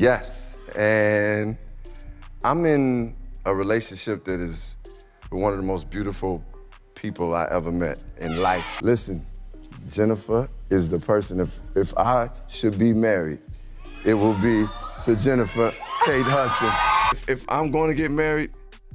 Yes, and I'm in a relationship that is one of the most beautiful people I ever met in life. Listen, Jennifer is the person, if I should be married, it will be to Jennifer Kate Hudson. If I'm going to get married,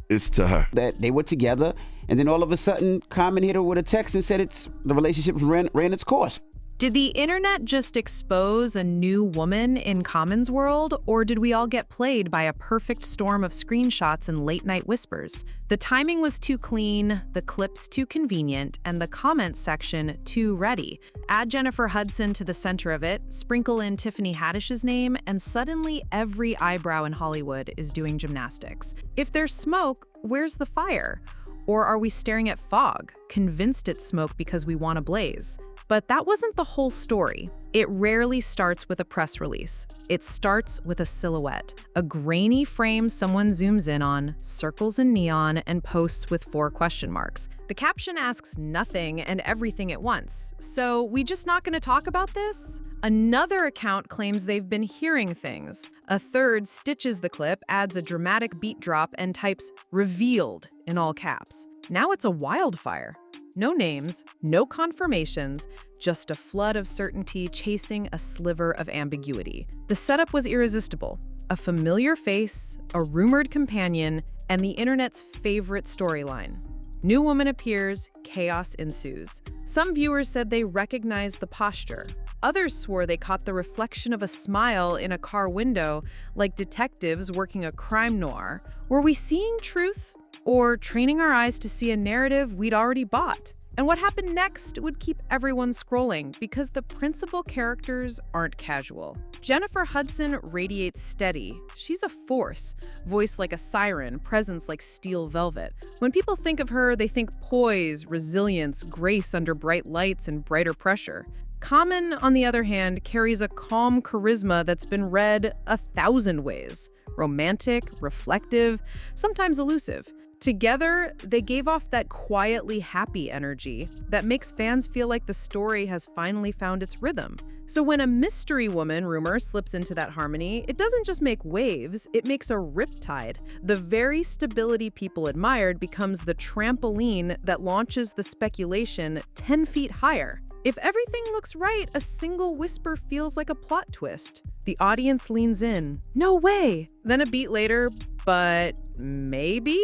it's to her. That they were together, and then all of a sudden, Common hit her with a text and said the relationship ran its course. Did the internet just expose a new woman in Common's world, or did we all get played by a perfect storm of screenshots and late-night whispers? The timing was too clean, the clips too convenient, and the comments section too ready. Add Jennifer Hudson to the center of it, sprinkle in Tiffany Haddish's name, and suddenly every eyebrow in Hollywood is doing gymnastics. If there's smoke, where's the fire? Or are we staring at fog, convinced it's smoke because we want a blaze? But that wasn't the whole story. It rarely starts with a press release. It starts with a silhouette, a grainy frame someone zooms in on, circles in neon, and posts with 4 question marks. The caption asks nothing and everything at once. So we just not gonna talk about this? Another account claims they've been hearing things. A third stitches the clip, adds a dramatic beat drop, and types "revealed" in all caps. Now it's a wildfire. No names, no confirmations, just a flood of certainty chasing a sliver of ambiguity. The setup was irresistible. A familiar face, a rumored companion, and the internet's favorite storyline. New woman appears, chaos ensues. Some viewers said they recognized the posture. Others swore they caught the reflection of a smile in a car window, like detectives working a crime noir. Were we seeing truth? Or training our eyes to see a narrative we'd already bought? And what happened next would keep everyone scrolling, because the principal characters aren't casual. Jennifer Hudson radiates steady. She's a force, voice like a siren, presence like steel velvet. When people think of her, they think poise, resilience, grace under bright lights and brighter pressure. Common, on the other hand, carries a calm charisma that's been read 1,000 ways. Romantic, reflective, sometimes elusive. Together, they gave off that quietly happy energy that makes fans feel like the story has finally found its rhythm. So when a mystery woman rumor slips into that harmony, it doesn't just make waves, it makes a riptide. The very stability people admired becomes the trampoline that launches the speculation 10 feet higher. If everything looks right, a single whisper feels like a plot twist. The audience leans in. No way! Then a beat later, but maybe?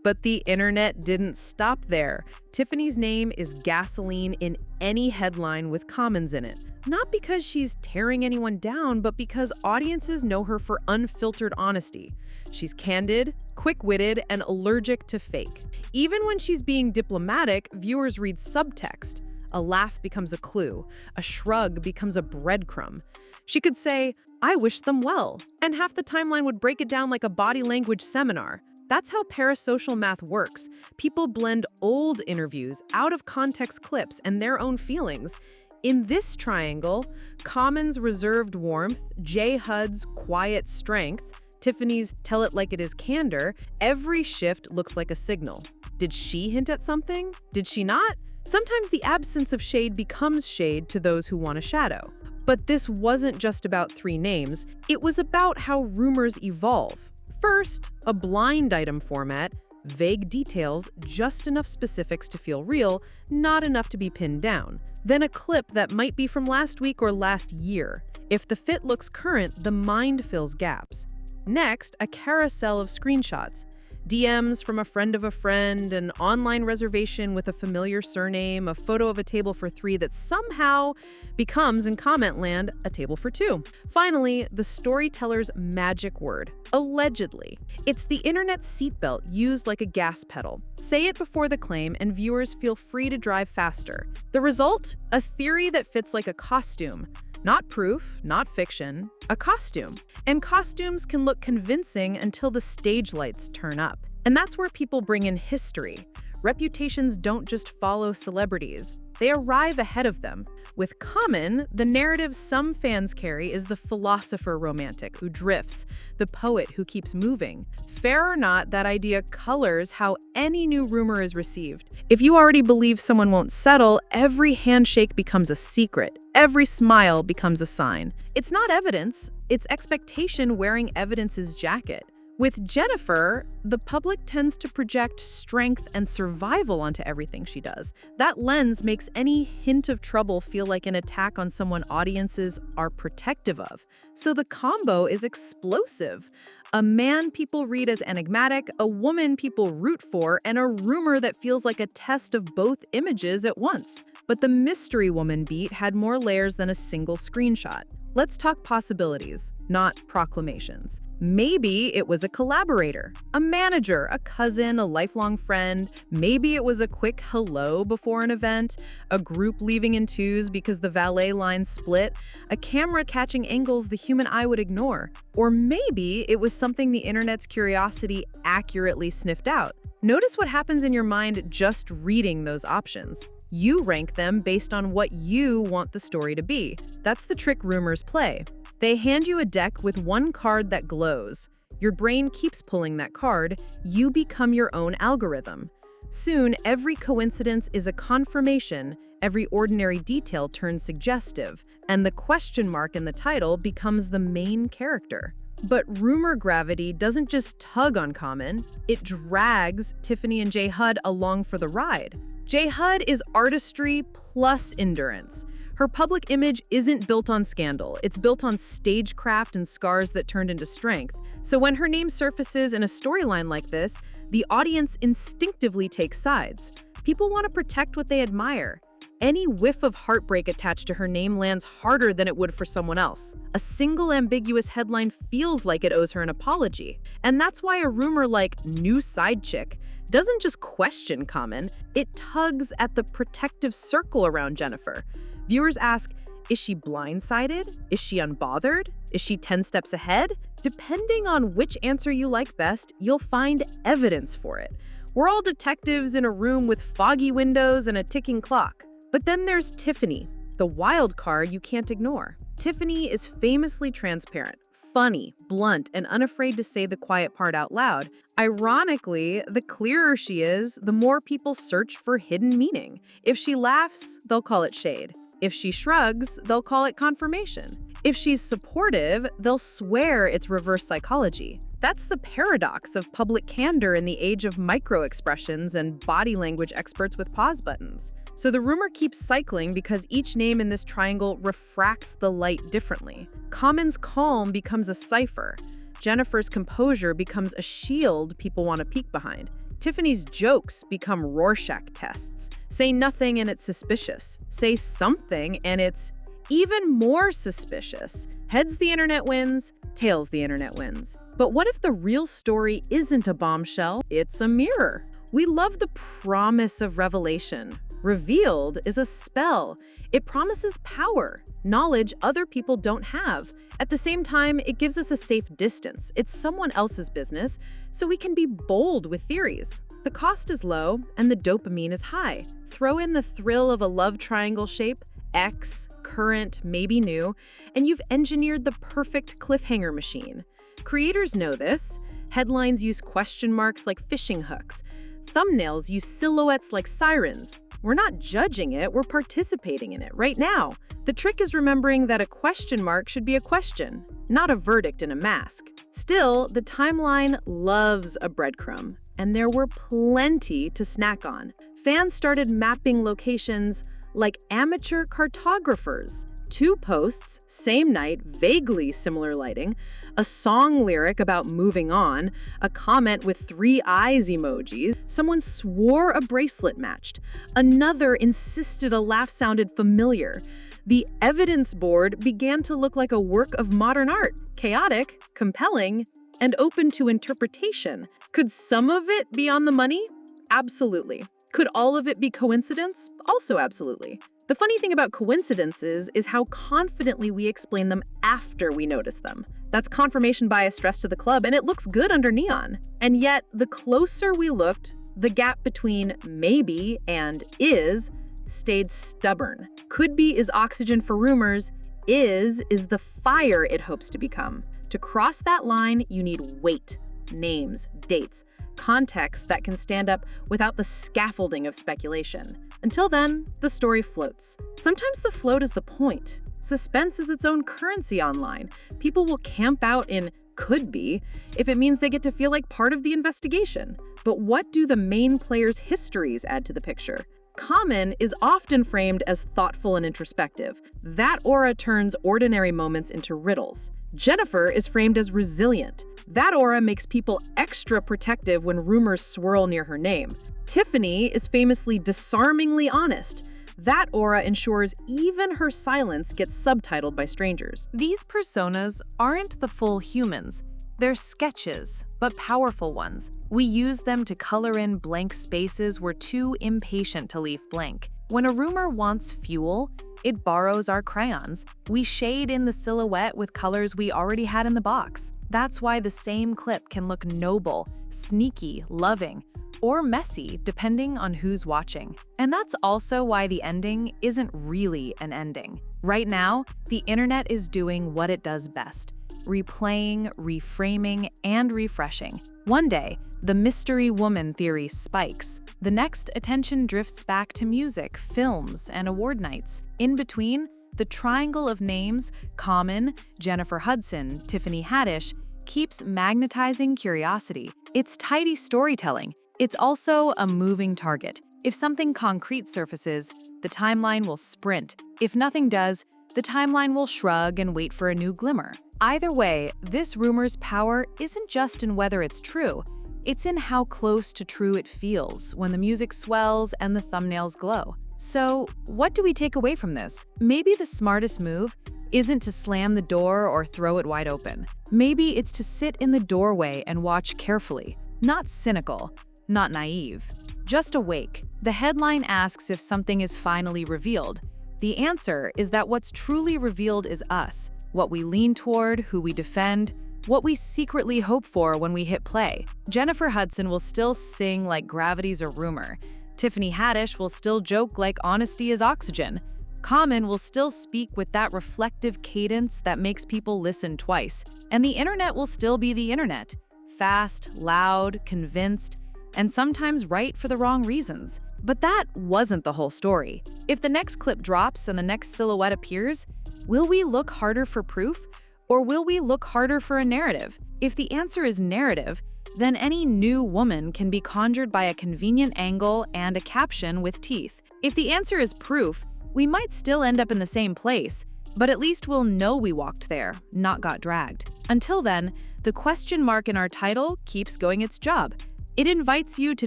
But the internet didn't stop there. Tiffany's name is gasoline in any headline with comments in it. Not because she's tearing anyone down, but because audiences know her for unfiltered honesty. She's candid, quick-witted, and allergic to fake. Even when she's being diplomatic, viewers read subtext. A laugh becomes a clue. A shrug becomes a breadcrumb. She could say, "I wish them well," and half the timeline would break it down like a body language seminar. That's how parasocial math works. People blend old interviews, out-of-context clips, and their own feelings. In this triangle, Common's reserved warmth, J. Hud's quiet strength, Tiffany's tell it like it is candor, every shift looks like a signal. Did she hint at something? Did she not? Sometimes the absence of shade becomes shade to those who want a shadow. But this wasn't just about 3 names, it was about how rumors evolve. First, a blind item format, vague details, just enough specifics to feel real, not enough to be pinned down. Then a clip that might be from last week or last year. If the fit looks current, the mind fills gaps. Next, a carousel of screenshots. DMs from a friend of a friend, an online reservation with a familiar surname, a photo of a table for 3 that somehow becomes, in comment land, a table for 2. Finally, the storyteller's magic word, allegedly. It's the internet's seatbelt used like a gas pedal. Say it before the claim and viewers feel free to drive faster. The result? A theory that fits like a costume. Not proof, not fiction, a costume. And costumes can look convincing until the stage lights turn up. And that's where people bring in history. Reputations don't just follow celebrities, they arrive ahead of them. With Common, the narrative some fans carry is the philosopher romantic who drifts, the poet who keeps moving. Fair or not, that idea colors how any new rumor is received. If you already believe someone won't settle, every handshake becomes a secret. Every smile becomes a sign. It's not evidence, It's expectation wearing evidence's jacket. With Jennifer, the public tends to project strength and survival onto everything she does. That lens makes any hint of trouble feel like an attack on someone audiences are protective of. So the combo is explosive. A man people read as enigmatic, a woman people root for, and a rumor that feels like a test of both images at once. But the mystery woman beat had more layers than a single screenshot. Let's talk possibilities, not proclamations. Maybe it was a collaborator, a manager, a cousin, a lifelong friend. Maybe it was a quick hello before an event, a group leaving in twos because the valet line split, a camera catching angles the human eye would ignore. Or maybe it was something the internet's curiosity accurately sniffed out. Notice what happens in your mind just reading those options. You rank them based on what you want the story to be. That's the trick rumors play. They hand you a deck with one card that glows. Your brain keeps pulling that card. You become your own algorithm. Soon, every coincidence is a confirmation, every ordinary detail turns suggestive, and the question mark in the title becomes the main character. But rumor gravity doesn't just tug on Common, it drags Tiffany and J. Hud along for the ride. J. Hud is artistry plus endurance. Her public image isn't built on scandal, it's built on stagecraft and scars that turned into strength. So when her name surfaces in a storyline like this, the audience instinctively takes sides. People want to protect what they admire. Any whiff of heartbreak attached to her name lands harder than it would for someone else. A single ambiguous headline feels like it owes her an apology. And that's why a rumor like new side chick doesn't just question Common, it tugs at the protective circle around Jennifer. Viewers ask, is she blindsided? Is she unbothered? Is she 10 steps ahead? Depending on which answer you like best, you'll find evidence for it. We're all detectives in a room with foggy windows and a ticking clock. But then there's Tiffany, the wild card you can't ignore. Tiffany is famously transparent, funny, blunt, and unafraid to say the quiet part out loud. Ironically, the clearer she is, the more people search for hidden meaning. If she laughs, they'll call it shade. If she shrugs, they'll call it confirmation. If she's supportive, they'll swear it's reverse psychology. That's the paradox of public candor in the age of micro-expressions and body language experts with pause buttons. So the rumor keeps cycling because each name in this triangle refracts the light differently. Common's calm becomes a cipher. Jennifer's composure becomes a shield people want to peek behind. Tiffany's jokes become Rorschach tests. Say nothing and it's suspicious. Say something and it's even more suspicious. Heads the internet wins, tails the internet wins. But what if the real story isn't a bombshell, it's a mirror? We love the promise of revelation. Revealed is a spell. It promises power, knowledge other people don't have. At the same time, it gives us a safe distance. It's someone else's business, so we can be bold with theories. The cost is low, and the dopamine is high. Throw in the thrill of a love triangle shape, X, current, maybe new, and you've engineered the perfect cliffhanger machine. Creators know this. Headlines use question marks like fishing hooks. Thumbnails use silhouettes like sirens. We're not judging it, we're participating in it right now. The trick is remembering that a question mark should be a question, not a verdict in a mask. Still, the timeline loves a breadcrumb, and there were plenty to snack on. Fans started mapping locations like amateur cartographers. 2 posts, same night, vaguely similar lighting, a song lyric about moving on, a comment with 3 eyes emojis, someone swore a bracelet matched, another insisted a laugh sounded familiar. The evidence board began to look like a work of modern art, chaotic, compelling, and open to interpretation. Could some of it be on the money? Absolutely. Could all of it be coincidence? Also absolutely. The funny thing about coincidences is how confidently we explain them after we notice them. That's confirmation bias stressed to the club, and it looks good under neon. And yet, the closer we looked, the gap between maybe and is stayed stubborn. Could be is oxygen for rumors, is the fire it hopes to become. To cross that line, you need weight, names, dates, context that can stand up without the scaffolding of speculation. Until then, the story floats. Sometimes the float is the point. Suspense is its own currency online. People will camp out in could be if it means they get to feel like part of the investigation. But what do the main players' histories add to the picture? Common is often framed as thoughtful and introspective. That aura turns ordinary moments into riddles. Jennifer is framed as resilient. That aura makes people extra protective when rumors swirl near her name. Tiffany is famously disarmingly honest. That aura ensures even her silence gets subtitled by strangers. These personas aren't the full humans. They're sketches, but powerful ones. We use them to color in blank spaces we're too impatient to leave blank. When a rumor wants fuel, it borrows our crayons. We shade in the silhouette with colors we already had in the box. That's why the same clip can look noble, sneaky, loving, or messy, depending on who's watching. And that's also why the ending isn't really an ending. Right now, the internet is doing what it does best: replaying, reframing, and refreshing. One day, the mystery woman theory spikes. The next, attention drifts back to music, films, and award nights. In between, the triangle of names, Common, Jennifer Hudson, Tiffany Haddish, keeps magnetizing curiosity. It's tidy storytelling. It's also a moving target. If something concrete surfaces, the timeline will sprint. If nothing does, the timeline will shrug and wait for a new glimmer. Either way, this rumor's power isn't just in whether it's true. It's in how close to true it feels when the music swells and the thumbnails glow. So, what do we take away from this? Maybe the smartest move isn't to slam the door or throw it wide open. Maybe it's to sit in the doorway and watch carefully. Not cynical, not naive, just awake. The headline asks if something is finally revealed. The answer is that what's truly revealed is us, what we lean toward, who we defend, what we secretly hope for when we hit play. Jennifer Hudson will still sing like gravity's a rumor. Tiffany Haddish will still joke like honesty is oxygen. Common will still speak with that reflective cadence that makes people listen twice. And the internet will still be the internet. Fast, loud, convinced, and sometimes right for the wrong reasons. But that wasn't the whole story. If the next clip drops and the next silhouette appears, will we look harder for proof, or will we look harder for a narrative? If the answer is narrative, then any new woman can be conjured by a convenient angle and a caption with teeth. If the answer is proof, we might still end up in the same place, but at least we'll know we walked there, not got dragged. Until then, the question mark in our title keeps going its job. It invites you to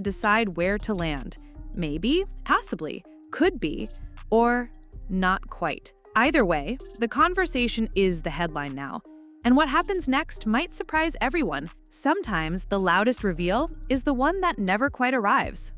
decide where to land. Maybe, possibly, could be, or not quite. Either way, the conversation is the headline now. And what happens next might surprise everyone. Sometimes the loudest reveal is the one that never quite arrives.